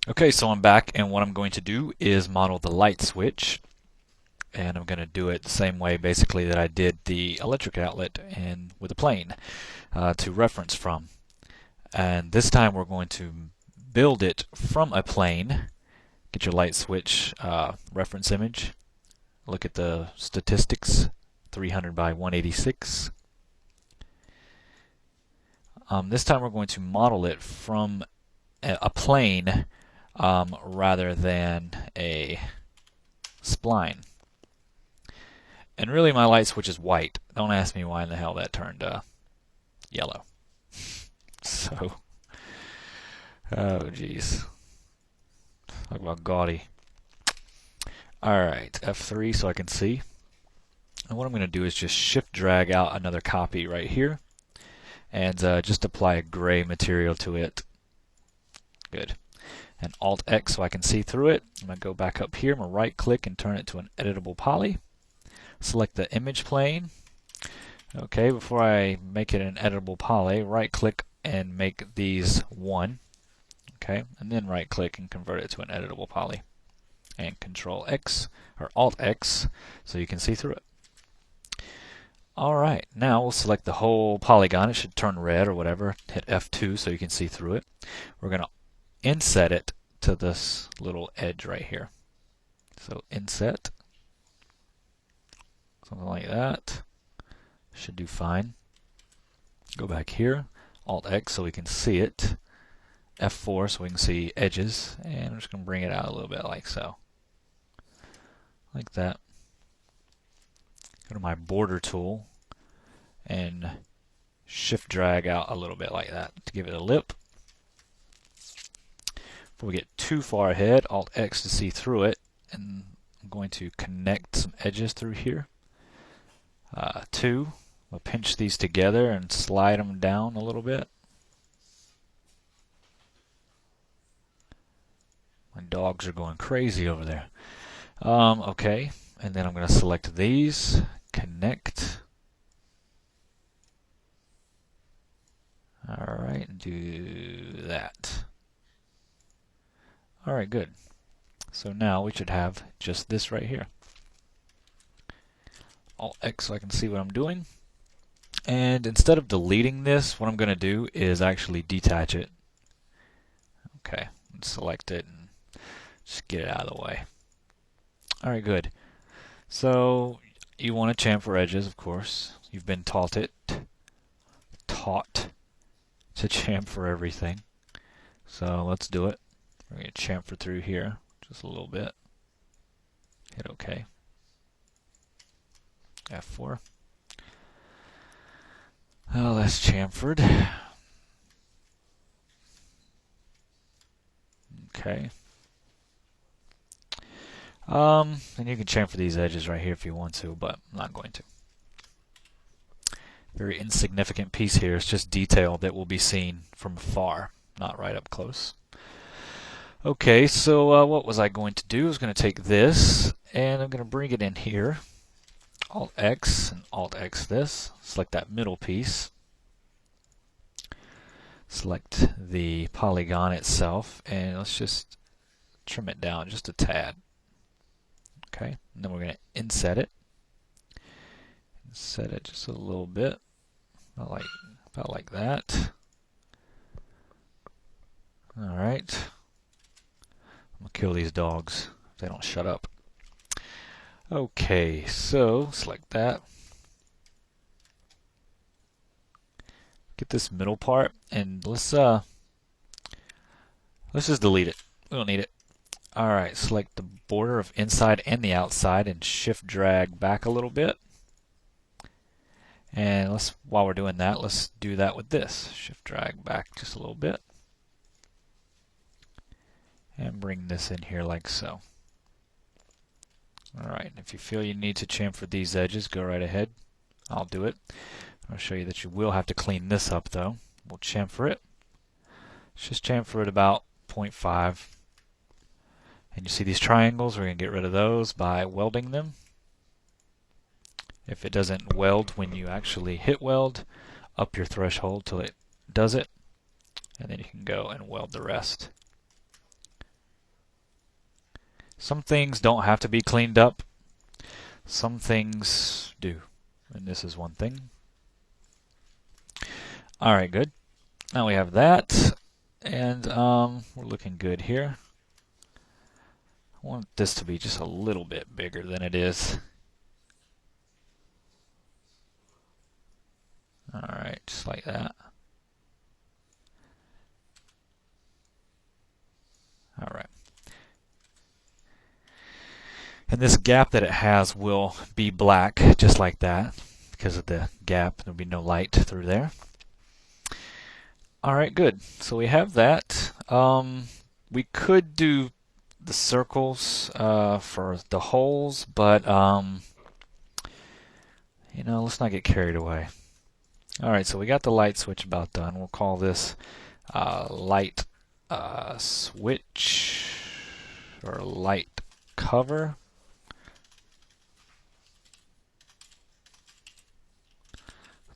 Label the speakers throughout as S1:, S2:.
S1: Okay, so I'm back, and what I'm going to do is model the light switch, and I'm going to do it the same way basically that I did the electric outlet and with a plane to reference from. And this time we're going to build it from a plane. Get your light switch reference image. Look at the statistics, 300 by 186. This time we're going to model it from a plane rather than a spline. And really my light switch is white. Don't ask me why in the hell that turned yellow. So, oh geez. Talk about gaudy. Alright, F3 so I can see. And what I'm going to do is just shift drag out another copy right here. And just apply a gray material to it. Good. And Alt X so I can see through it. I'm going to go back up here. I'm going to right click and turn it to an editable poly. Select the image plane. Okay, before I make it an editable poly, right click and make these 1. Okay, and then right click and convert it to an editable poly. And Control X or Alt X so you can see through it. Alright, now we'll select the whole polygon. It should turn red or whatever. Hit F2 so you can see through it. We're going to inset it to this little edge right here. So inset, something like that. Should do fine. Go back here, Alt X so we can see it. F4 so we can see edges, and I'm just going to bring it out a little bit like so. Like that. Go to my border tool and shift drag out a little bit like that to give it a lip. Before we get too far ahead, Alt X to see through it, and I'm going to connect some edges through here. 2. I'll pinch these together and slide them down a little bit. My dogs are going crazy over there. Okay, and then I'm going to select these, connect. Alright, do that. Alright, good. So now we should have just this right here. Alt X so I can see what I'm doing. And instead of deleting this, what I'm going to do is actually detach it. Okay, select it and just get it out of the way. Alright, good. So you want to chamfer edges, of course. You've been taught to chamfer everything. So let's do it. We're going to chamfer through here just a little bit. Hit OK. F4. Oh, that's chamfered. Okay. And you can chamfer these edges right here if you want to, but I'm not going to. Very insignificant piece here. It's just detail that will be seen from afar, not right up close. Okay, so what was I going to do? I was going to take this, and I'm going to bring it in here. Alt X and Alt X this. Select that middle piece. Select the polygon itself, and let's just trim it down just a tad. Okay, and then we're going to inset it. Inset it just a little bit, about like that. All right. I'm going to kill these dogs if they don't shut up. Okay, so select that. Get this middle part, and let's just delete it. We don't need it. All right, select the border of inside and the outside, and shift drag back a little bit. And while we're doing that, let's do that with this. Shift drag back just a little bit, and bring this in here like so. Alright, if you feel you need to chamfer these edges, go right ahead. I'll do it. I'll show you that you will have to clean this up though. We'll chamfer it. Let's just chamfer it about 0.5. And you see these triangles, we're going to get rid of those by welding them. If it doesn't weld when you actually hit weld, up your threshold till it does it. And then you can go and weld the rest. Some things don't have to be cleaned up. Some things do. And this is one thing. Alright, good. Now we have that. And we're looking good here. I want this to be just a little bit bigger than it is. Alright, just like that. Alright. And this gap that it has will be black, just like that. Because of the gap, there'll be no light through there. Alright, good. So we have that. We could do the circles for the holes, but you know, let's not get carried away. Alright, so we got the light switch about done. We'll call this light switch or light cover.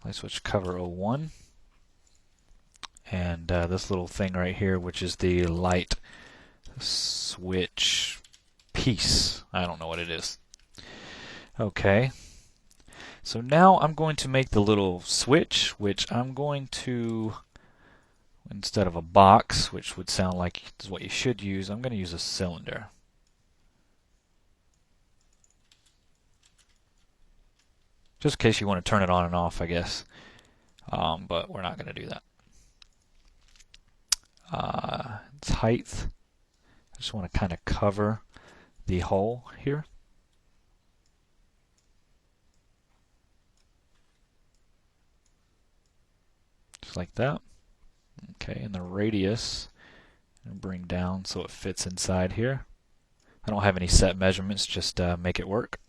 S1: Light switch cover 01. And this little thing right here, which is the light switch piece. I don't know what it is. Okay. So now I'm going to make the little switch, which I'm going to, instead of a box, which would sound like is what you should use, I'm going to use a cylinder. Just in case you want to turn it on and off, I guess. But we're not going to do that. Its height. I just want to kind of cover the hole here. Just like that. Okay, and the radius, I'll bring down so it fits inside here. I don't have any set measurements, just make it work.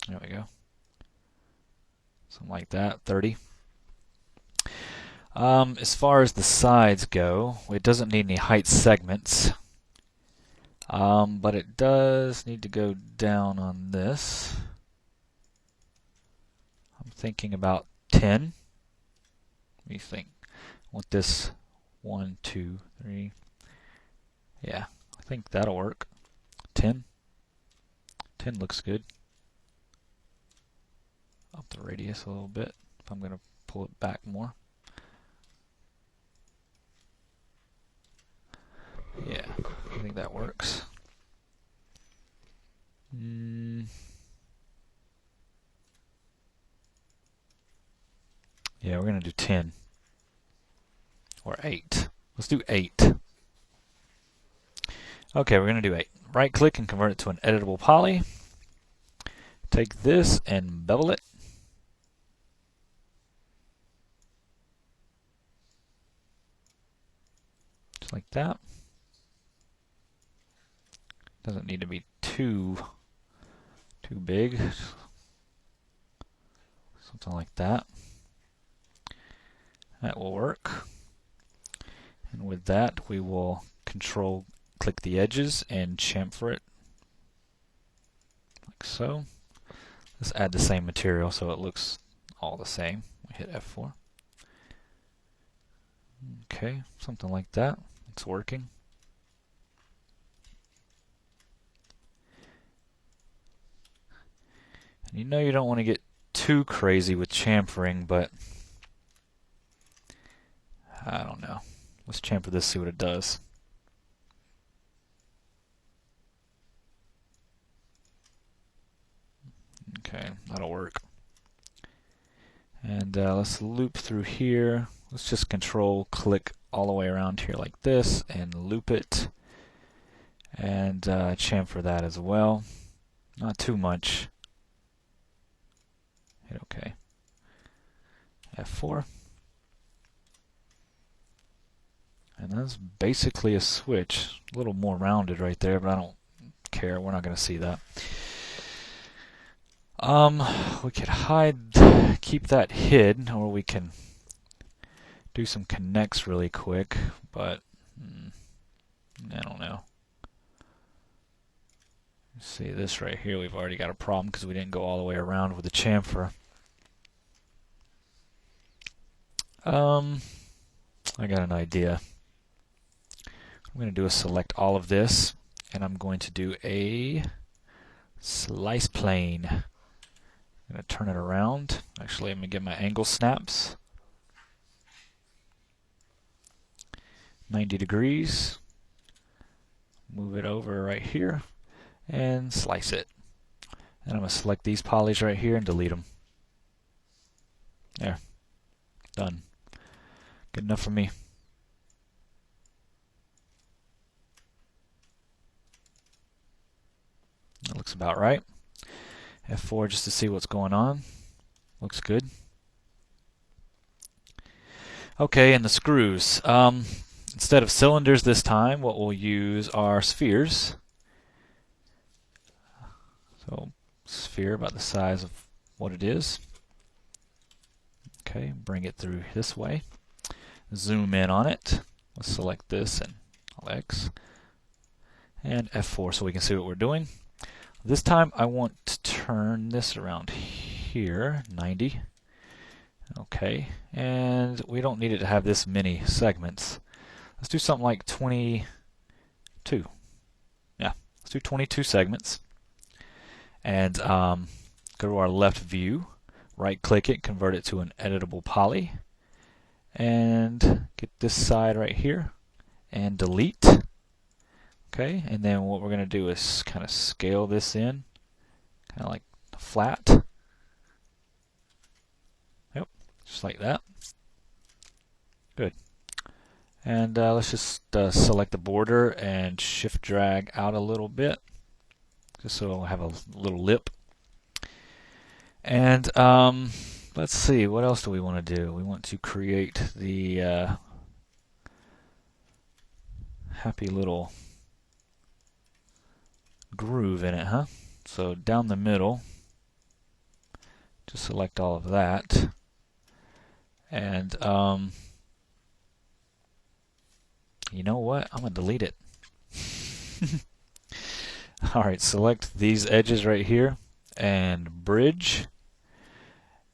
S1: There we go. Something like that, 30. As far as the sides go, it doesn't need any height segments, but it does need to go down on this. I'm thinking about 10. What do you think? I want this 1, 2, 3. Yeah, I think that'll work. 10. 10 looks good. Up the radius a little bit if I'm going to pull it back more. Yeah, I think that works. Yeah, we're going to do 10. Or 8. Let's do 8. Okay, we're going to do 8. Right click and convert it to an editable poly. Take this and bevel it. Just like that. Doesn't need to be too big. Something like that. That will work. And with that, we will click the edges and chamfer it like so. Let's add the same material so it looks all the same. We hit F4. Okay, something like that. It's working. And you know you don't want to get too crazy with chamfering, but I don't know. Let's chamfer this, see what it does. Okay, that'll work. And let's loop through here. Let's just control click all the way around here like this and loop it. And chamfer that as well. Not too much. Hit OK. F4. And that's basically a switch. A little more rounded right there, but I don't care. We're not going to see that. We could keep that hid, or we can do some connects really quick, but I don't know. See this right here, we've already got a problem because we didn't go all the way around with the chamfer. I got an idea. I'm going to do is select all of this, and I'm going to do a slice plane. I'm going to turn it around. Actually, I'm going to get my angle snaps. 90 degrees. Move it over right here and slice it. And I'm going to select these polys right here and delete them. There. Done. Good enough for me. That looks about right. F4 just to see what's going on. Looks good. Okay, and the screws. Instead of cylinders this time, what we'll use are spheres. So, sphere about the size of what it is. Okay, bring it through this way. Zoom in on it. Let's select this and I'll X. And F4 so we can see what we're doing. This time I want to turn this around here, 90. Okay, and we don't need it to have this many segments. Let's do something like 22. Yeah, let's do 22 segments. And go to our left view, right click it, convert it to an editable poly, and get this side right here and delete. Okay, and then what we're going to do is kind of scale this in, kind of like flat. Yep, just like that. Good. And let's just select the border and shift drag out a little bit, just so we'll have a little lip. And let's see, what else do we want to do? We want to create the happy little groove in it, huh? So down the middle, just select all of that. And you know what? I'm going to delete it. Alright, select these edges right here and bridge,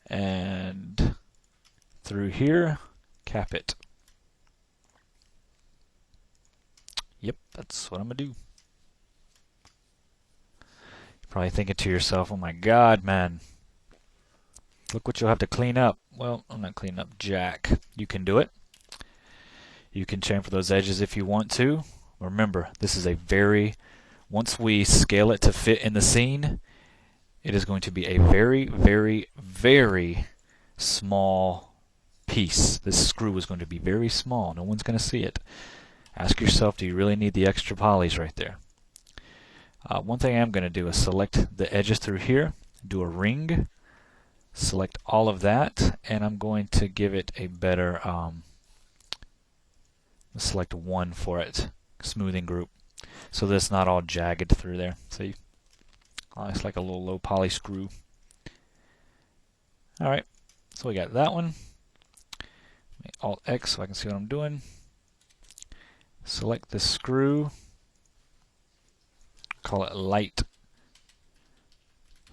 S1: and through here, cap it. Yep, that's what I'm going to do. You're probably thinking to yourself, oh my god, man, look what you'll have to clean up. Well, I'm not cleaning up jack. You can do it. You can chamfer those edges if you want to. Remember, this is a once we scale it to fit in the scene, it is going to be a very, very, very small piece. This screw is going to be very small. No one's going to see it. Ask yourself, do you really need the extra polys right there? One thing I'm going to do is select the edges through here, do a ring, select all of that, and I'm going to give it a better, select 1 for it, smoothing group, so that it's not all jagged through there. See? It's like a little low poly screw. Alright, so we got that one. Alt X so I can see what I'm doing. Select the screw, call it light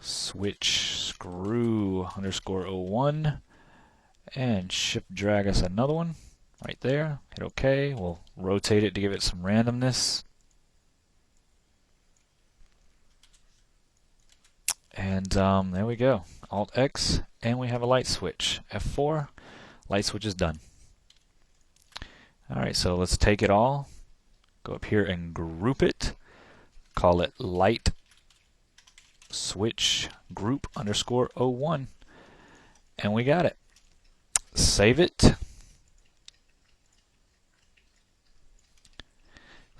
S1: switch screw _01, and shift drag us another one right there. Hit OK. We'll rotate it to give it some randomness. And there we go. Alt X, and we have a light switch. F4, light switch is done. Alright, so let's take it all, go up here and group it, call it light switch group _01, and we got it. Save it.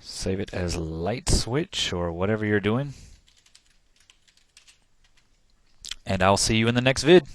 S1: Save it as light switch or whatever you're doing. And I'll see you in the next vid.